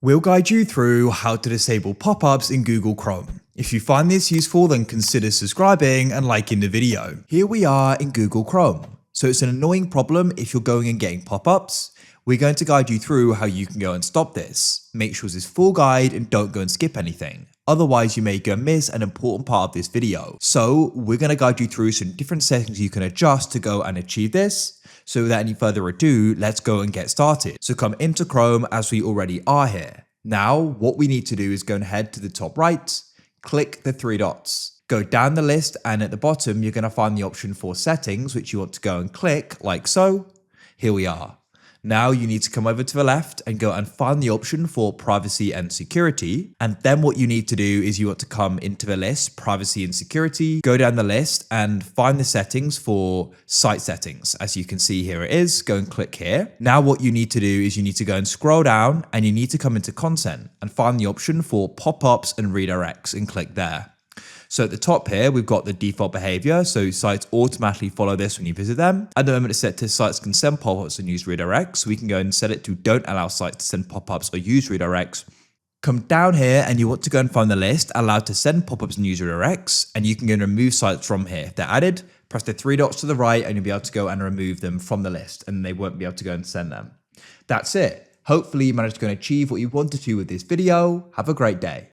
We'll guide you through how to disable pop-ups in Google Chrome. If you find this useful, then consider subscribing and liking the video. Here we are in Google Chrome. So it's an annoying problem if you're going and getting pop-ups. We're going to guide you through how you can go and stop this. Make sure this is full guide and don't go and skip anything. Otherwise, you may go and miss an important part of this video. So we're going to guide you through some different settings you can adjust to go and achieve this. So without any further ado, let's go and get started. So come into Chrome as we already are here. Now, what we need to do is go and head to the top right, click the three dots, go down the list, and at the bottom, you're going to find the option for settings, which you want to go and click like so. Here we are. Now you need to come over to the left and go and find the option for privacy and security. And then what you need to do is you want to come into the list, privacy and security, go down the list and find the settings for site settings. As you can see, here it is. Go and click here. Now what you need to do is you need to go and scroll down and you need to come into content and find the option for pop-ups and redirects and click there. So at the top here, we've got the default behavior. So sites automatically follow this when you visit them. At the moment, it's set to sites can send pop-ups and use redirects. So we can go and set it to don't allow sites to send pop-ups or use redirects. Come down here and you want to go and find the list allowed to send pop-ups and use redirects. And you can go and remove sites from here. If they're added, press the three dots to the right and you'll be able to go and remove them from the list and they won't be able to go and send them. That's it. Hopefully you managed to go and achieve what you wanted to with this video. Have a great day.